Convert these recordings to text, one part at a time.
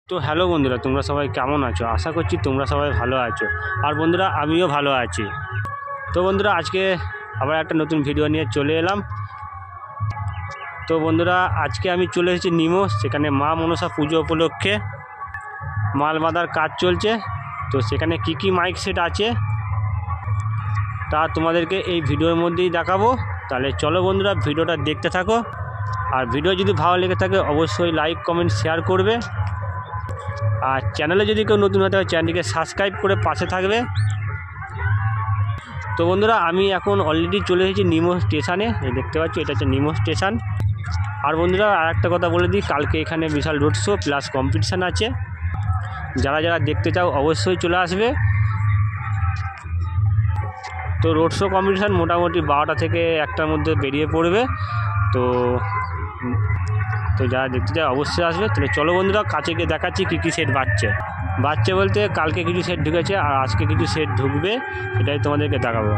তো হ্যালো বন্ধুরা, তোমরা সবাই কেমন আছো? আশা করছি তোমরা সবাই ভালো আছো। আর বন্ধুরা, আমিও ভালো আছি। তো বন্ধুরা, আজকে আবার একটা নতুন ভিডিও নিয়ে চলে এলাম। তো বন্ধুরা, আজকে আমি চলে এসেছি নিমো। সেখানে মা মনসা পুজো উপলক্ষে মাল বাঁধার কাজ চলছে। তো সেখানে কি মাইক সেট আছে তা তোমাদেরকে এই ভিডিওর মধ্যেই দেখাবো। তাহলে চলো বন্ধুরা, ভিডিওটা দেখতে থাকো। আর ভিডিও যদি ভালো লেগে থাকে অবশ্যই লাইক কমেন্ট শেয়ার করবে। আর চ্যানেলে যদি কেউ নতুন হতে হয় চ্যানেলটিকে সাবস্ক্রাইব করে পাশে থাকবে। তো বন্ধুরা, আমি এখন অলরেডি চলে এসেছি নিমো স্টেশনে। দেখতে পাচ্ছি এটা হচ্ছে নিমো স্টেশন। আর বন্ধুরা, আর একটা কথা বলে দিই, কালকে এখানে বিশাল রোড শো প্লাস কম্পিটিশান আছে। যারা যারা দেখতে চাও অবশ্যই চলে আসবে। তো রোড শো কম্পিটিশান মোটামুটি 12টা থেকে 1টার মধ্যে বেরিয়ে পড়বে। তো যারা দেখতে চায় অবশ্যই আসবে। তাহলে চলো বন্ধুরা, কাছে গিয়ে দেখাচ্ছি কী সেট বাচ্চা বলতে কালকে কিছু সেট ঢুকেছে আর আজকে কিছু সেট ঢুকবে, সেটাই তোমাদেরকে দেখাবো।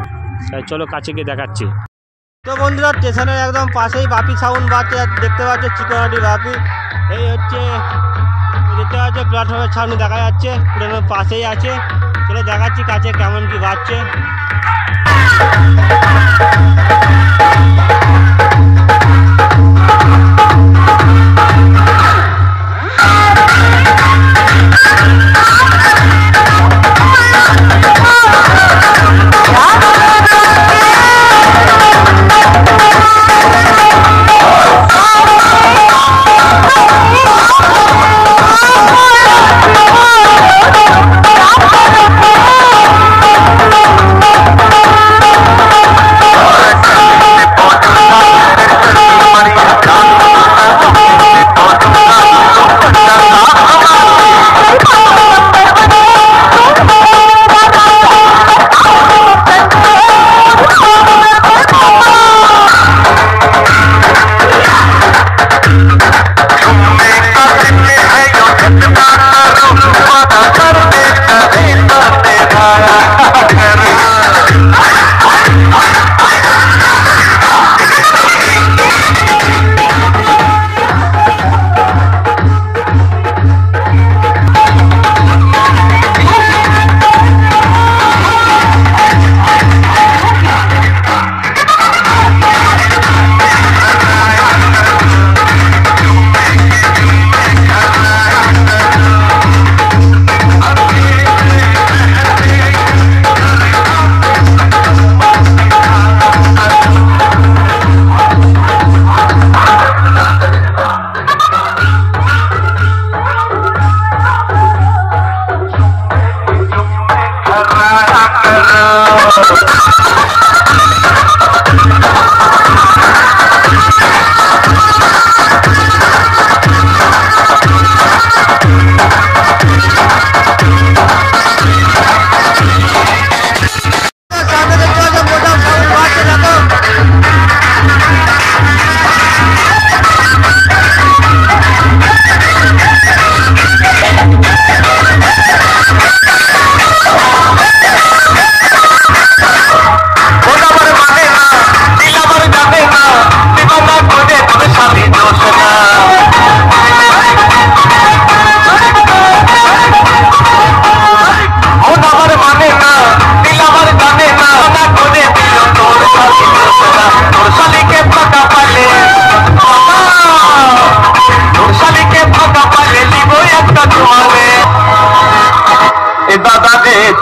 তাই চলো কাছে গিয়ে দেখাচ্ছি। তো বন্ধুরা, স্টেশনের একদম পাশেই বাপি সাউন্ড বাজছে। দেখতে পাচ্ছ চিকনাটি বাপি। এই হচ্ছে দেখতে পাচ্ছ প্ল্যাটফর্মের সামনে দেখা যাচ্ছে, পুরো পাশেই আছে। চলো দেখাচ্ছি কাছে কেমন কি বাজছে।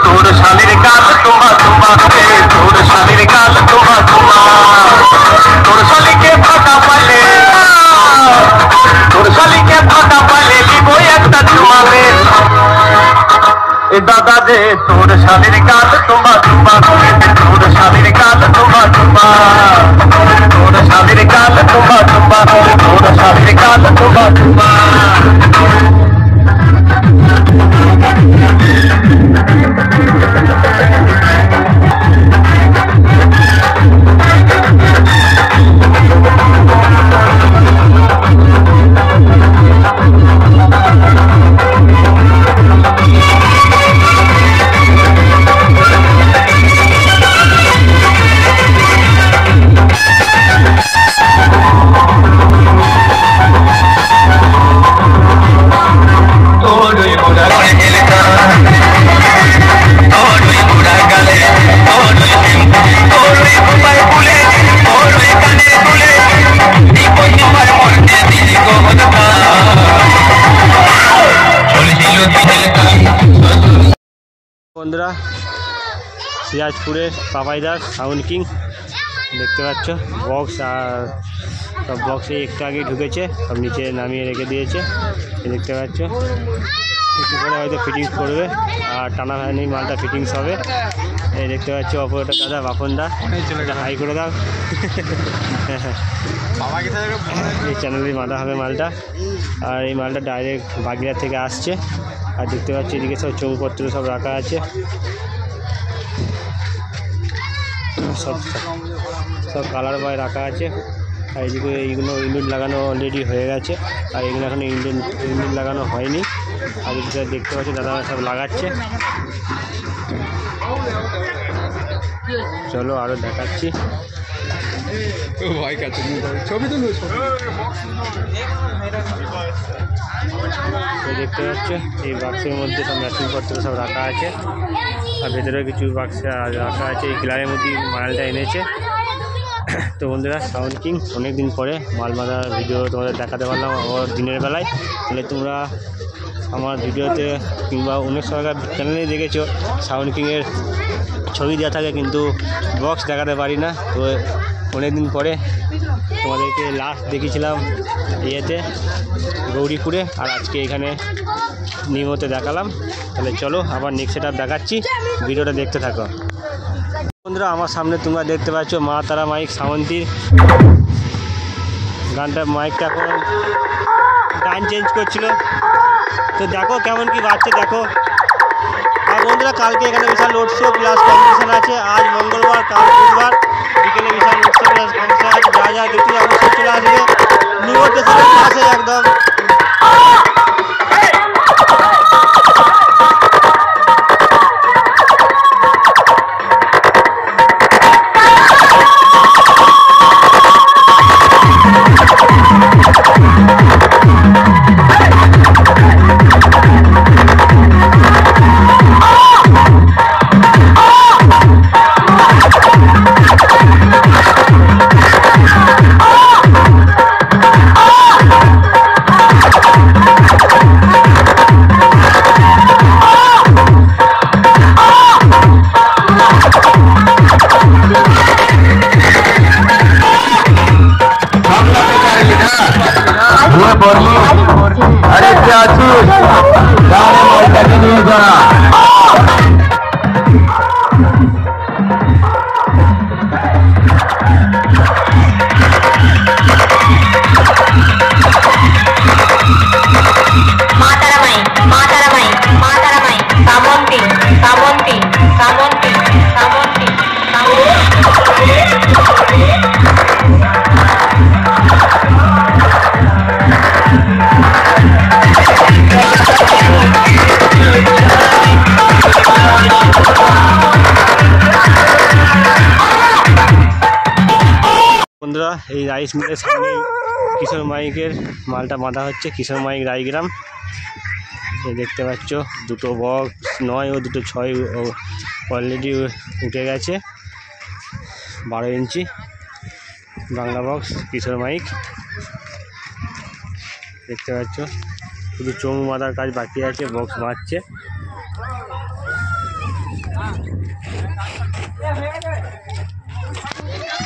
তোর শালির গাল তোমা তোমা রে, তোর শালির গাল তোমা তোমা, তোর শালিকে ফাঁকা পাইলে, তোর শালিকে ফাঁকা পাইলে দিব একটা চুমা রে। এ দাদা রে, তোর শালির গাল তোমা তোমা রে, তোর শালির গাল তোমা তোমা, তোর শালির গাল তোমা তোমা, তোর শালির গাল তোমা তোমা। বন্ধুরা সিরাজপুরের পাপাইদার সাউন্ড কিং দেখতে পাচ্ছ, বক্স আর সব বক্সে একটু আগে ঢুকেছে, সব নিচে নামিয়ে রেখে দিয়েছে দেখতে পাচ্ছ। একটু করে হয়তো ফিটিংস করবে আর টানা হয়নি, মালটা ফিটিংস হবে। এই দেখতে পাচ্ছ অপরটা দাদা বাপনদা, হাই করে দাও। এই চ্যানেলে বাঁধা হবে মালটা, আর এই মালটা ডাইরেক্ট বাগিরা থেকে আসছে। আর দেখতে পাচ্ছি এদিকে সব চৌপত্র সব রাখা আছে, সব সব কালার বাই রাখা আছে। আর এদিকে এইগুলো ইউনিট লাগানো অলরেডি হয়ে গেছে, আর এগুলো এখন ইউনিট লাগানো হয়নি। আর এদিকে দেখতে পাচ্ছি দাদা সব লাগাচ্ছে। চলো আরও দেখাচ্ছি। দেখতে পাচ্ছ এই বাক্সের মধ্যে সব মেশিনপত্র সব রাখা আছে, আর ভেতরেও কিছু বাক্সে রাখা আছে। এই কিলারের মধ্যে মালটা এনেছে। তো বন্ধুরা সাউন্ড কিং অনেক দিন পরে মাল বাঁধার ভিডিও তোমাদের দেখাতে পারলাম আমার দিনের বেলায়। তাহলে তোমরা আমার ভিডিওতে কিংবা অনেক সময় চ্যানেলেই দেখেছো সাউন্ড কিংয়ের ছবি দেওয়া থাকে, কিন্তু বক্স দেখাতে পারি না। তো অনেক দিন পরে তোমাদেরকে লাস্ট দেখিয়েছিলাম ইয়েতে গৌরীপুরে, আর আজকে এখানে নিমতে দেখালাম। তাহলে চলো আবার নেক্সট সেটআপ দেখাচ্ছি, ভিডিওটা দেখতে থাকো। বন্ধুরা আমার সামনে তোমরা দেখতে পাচ্ছ মা তারা মাইক সামন্তীর গানটা, মাইকটা এখন গান চেঞ্জ করছিল। তো দেখো কেমন কি বাজছে দেখো। আর বন্ধুরা কালকে এখানে বিশাল লোড শো প্লাস কম্পিটিশান আছে। আজ মঙ্গলবার, কাল বুধবার বিকেলে বিশাল লোড শো প্লাস কম্পিটিশান আছে। যা যা দেখতে অবশ্যই চলে আসবে নিউ স্টেশনের পাশে একদম। अरे क्या বন্ধুরা এই রাইস মিলের সামনে কিশোর মাইকের মালটা বাঁধা হচ্ছে, কিশোর মাইক রায়গ্রাম। এই দেখতে পাচ্ছ দুটো বক্স 9 ও দুটো 6 অলরেডি উঠে গেছে। 12 ইঞ্চি বাংলা বক্স কিশোর মাইক দেখতে পাচ্ছ। শুধু চোঙ বাঁধার কাজ বাকি আছে, বক্স বাঁধছে।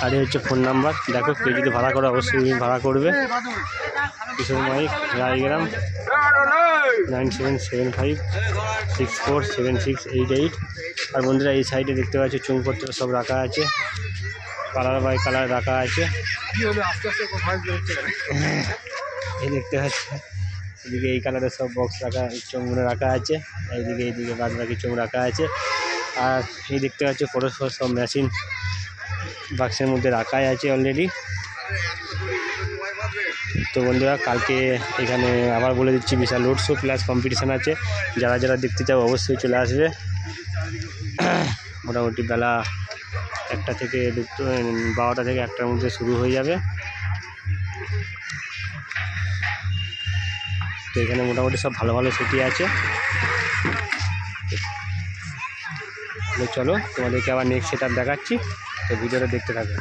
আর এই হচ্ছে ফোন নাম্বার, দেখো কেউ যদি ভাড়া করে অবশ্যই ভাড়া করবে। কিশোর মাইক রায়গ্রাম 9775647688। আর বন্ধুরা এই সাইডে দেখতে পাচ্ছ চৌপত্র সব রাখা আছে, কালার বাই কালার রাখা আছে। এই দেখতে পাচ্ছ এদিকে এই কালারের সব বক্স রাখা, চোঙগুলো রাখা আছে। এইদিকে বাদ বাকি চোঙ রাখা আছে। আর এই দেখতে পাচ্ছ পরস্পর সব মেশিন বাক্সের মধ্যে রাখাই আছে অলরেডি। তো বন্ধুরা কালকে এখানে আবার বলে দিচ্ছি বিশাল লোড শো প্লাস কম্পিটিশান আছে। যারা যারা দেখতে চাও অবশ্যই চলে আসবে। মোটামুটি বেলা 1টা থেকে 12টা থেকে 1টার মধ্যে শুরু হয়ে যাবে। তো এখানে মোটামুটি সব ভালো ভালো সিটি আছে। চলো তোমাদেরকে আবার নেক্সট সেটআপ দেখাচ্ছি, তো ভিডিওটা দেখতে থাকো।